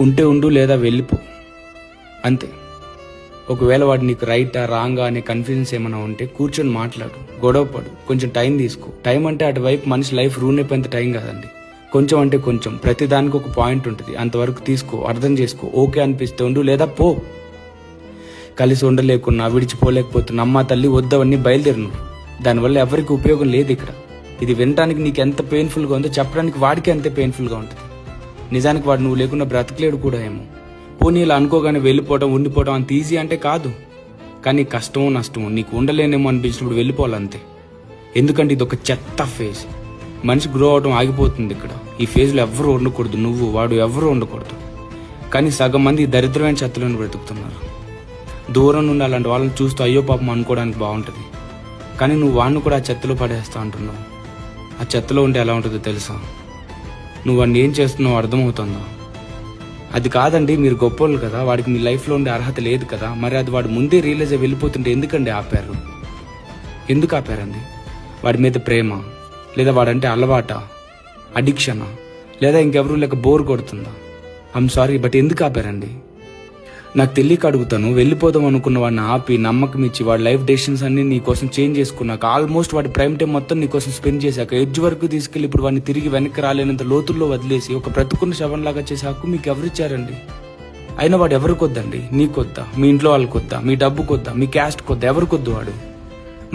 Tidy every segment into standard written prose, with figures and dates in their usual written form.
ఉంటే ఉండు లేదా వెళ్ళిపో, అంతే. ఒకవేళ వాడు నీకు రైటా రాంగా అనే కన్ఫ్యూజన్స్ ఏమైనా ఉంటే కూర్చొని మాట్లాడు, గొడవపడు, కొంచెం టైం తీసుకో. టైం అంటే అటువైపు మనిషి లైఫ్ రూన్ అయిపోయేంత టైం కాదండి. కొంచెం అంటే కొంచెం, ప్రతిదానికి ఒక పాయింట్ ఉంటుంది, అంతవరకు తీసుకో, అర్థం చేసుకో. ఓకే అనిపిస్తే ఉండు లేదా పో. కలిసి ఉండలేకున్నా, విడిచిపోలేకపోతున్నా, అమ్మ తల్లి వద్దవన్నీ బయలుదేరు నువ్వు. దానివల్ల ఎవరికి ఉపయోగం లేదు ఇక్కడ. ఇది వినటానికి నీకు ఎంత పెయిన్ఫుల్గా ఉందో చెప్పడానికి వాడికి అంతే పెయిన్ఫుల్గా ఉంటుంది. నిజానికి వాడు నువ్వు లేకుండా బ్రతకలేడు కూడా ఏమో. పోనీ ఇలా అనుకోగానే వెళ్ళిపోవడం ఉండిపోవడం అంత ఈజీ అంటే కాదు. కానీ కష్టమో నష్టమో నీకు ఉండలేనేమో అనిపించినప్పుడు వెళ్ళిపోవాలంతే. ఎందుకంటే ఇది ఒక చెత్త ఫేజ్. మనిషి గ్రో అవడం ఆగిపోతుంది ఇక్కడ. ఈ ఫేజ్లో ఎవరు ఉండకూడదు, నువ్వు వాడు ఎవరు ఉండకూడదు. కానీ సగం మంది ఈ దరిద్రమైన చెత్తలను బ్రతుకుతున్నారు. దూరం నుండి అలాంటి వాళ్ళని చూస్తూ అయ్యో పాపం అనుకోవడానికి బాగుంటుంది. కానీ నువ్వు వాడిని కూడా ఆ చెత్తలో పడేస్తా అంటున్నావు. ఆ చెత్తలో ఉంటే ఎలా ఉంటుందో తెలుసా? నువ్వు వాడిని ఏం చేస్తున్నావు అర్థమవుతుందా? అది కాదండి, మీరు గొప్పోళ్ళు కదా, వాడికి మీ లైఫ్లో ఉండే అర్హత లేదు కదా. మరి అది వాడు ముందే రియలైజ్ అయ్యి వెళ్ళిపోతుంటే ఎందుకండి ఆపారు? ఎందుకు ఆపారండి? వాడి మీద ప్రేమ, లేదా వాడంటే అలవాటా, అడిక్షనా, లేదా ఇంకెవరూ లేక బోర్ కొడుతుందా? ఐఎమ్ సారీ, బట్ ఎందుకు ఆపారండి? నాకు తెలియక అడుగుతాను. వెళ్ళిపోదాం అనుకున్న వాడిని ఆపి నమ్మకం ఇచ్చి వాడి లైఫ్ డెసిషన్స్ అన్ని నీ కోసం చేంజ్ చేసుకున్నాక, ఆల్మోస్ట్ వాడి ప్రైమ్ టైం మొత్తం నీ కోసం స్పెండ్ చేశాక, ఎడ్జ్ వరకు తీసుకెళ్లి ఇప్పుడు వాడిని తిరిగి వెనక్కి రాలేనంత లోతుల్లో వదిలేసి ఒక బ్రతుకున్న శవంలాగా చేసే హక్కు మీకు ఎవరిచ్చారండి? అయినా వాడు ఎవరికొద్దండి? నీకొద్దా, మీ ఇంట్లో వాళ్ళకొద్దా, మీ డబ్బుకొద్దా, మీ క్యాస్ట్ కొద్దా, ఎవరికొద్దు వాడు?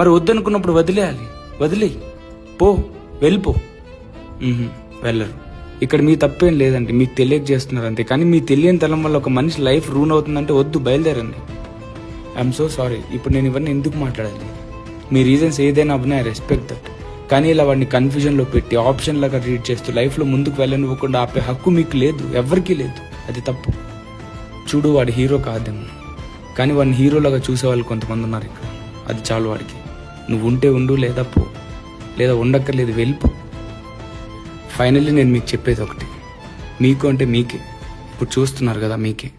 మరి వద్దనుకున్నప్పుడు వదిలేయాలి. వదిలేయి, పో, వెళ్ళిపో. వెళ్ళరు. ఇక్కడ మీ తప్పేం లేదండి, మీకు తెలియక చేస్తున్నారు అంతే. కానీ మీ తెలియని తలం వల్ల ఒక మనిషి లైఫ్ రూన్ అవుతుందంటే వద్దు, బయలుదేరండి. I'm so sorry. ఇప్పుడు నేను ఇవన్నీ ఎందుకు మాట్లాడాలి? మీ రీజన్స్ ఏదైనా అవ్వనా, ఐ రెస్పెక్ట్ దట్. కానీ ఇలా వాడిని కన్ఫ్యూజన్లో పెట్టి ఆప్షన్ లాగా ట్రీట్ చేస్తూ లైఫ్లో ముందుకు వెళ్ళనివ్వకుండా ఆపే హక్కు మీకు లేదు, ఎవరికీ లేదు. అది తప్పు. చూడు, వాడి హీరో కాదేమో, కానీ వాడిని హీరోలాగా చూసేవాళ్ళు కొంతమంది ఉన్నారు ఇక్కడ. అది చాలు వాడికి. నువ్వు ఉంటే ఉండు లేదా పో, లేదా ఉండక్కర్లేదు వెళ్ళిపో. ఫైనల్లీ నేను మీకు చెప్పేది ఒకటి, మీకు అంటే మీకే. ఇప్పుడు చూస్తున్నారు కదా, మీకే.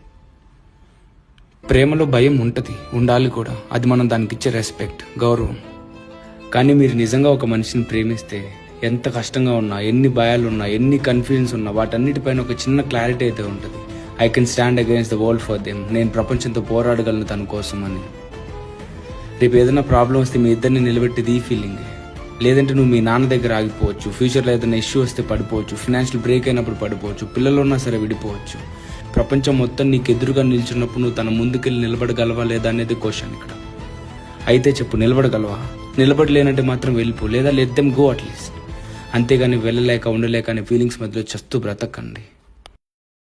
ప్రేమలో భయం ఉంటుంది, ఉండాలి కూడా. అది మనం దానికి ఇచ్చే రెస్పెక్ట్, గౌరవం. కానీ మీరు నిజంగా ఒక మనిషిని ప్రేమిస్తే ఎంత కష్టంగా ఉన్నా, ఎన్ని భయాలున్నా, ఎన్ని కన్ఫ్యూజన్స్ ఉన్నా, వాటన్నిటిపైన ఒక చిన్న క్లారిటీ అయితే ఉంటుంది. I can stand against the world for them. నేను ప్రపంచంతో పోరాడగలను తన కోసం అని. రేపు ఏదైనా ప్రాబ్లం వస్తే మీ ఇద్దరిని నిలబెట్టేది ఈ ఫీలింగే. లేదంటే నువ్వు మీ నాన్న దగ్గర ఆగిపోవచ్చు, ఫ్యూచర్లో ఏదైనా ఇష్యూ వస్తే పడిపోవచ్చు, ఫైనాన్షియల్ బ్రేక్ అయినప్పుడు పడిపోవచ్చు, పిల్లలు ఉన్నా సరే విడిపోవచ్చు. ప్రపంచం మొత్తం నీకు ఎదురుగా నిల్చున్నప్పుడు నువ్వు తన ముందుకెళ్ళి నిలబడగలవా లేదా అనేది క్వశ్చన్ ఇక్కడ. అయితే చెప్పు, నిలబడగలవా? నిలబడలేనంటే మాత్రం వెళ్ళిపో, లేదా లెట్ దెమ్ గో అట్లీస్ట్. అంతేగాని వెళ్ళలేక ఉండలేక అనే ఫీలింగ్స్ మధ్యలో చస్తూ బ్రతకండి.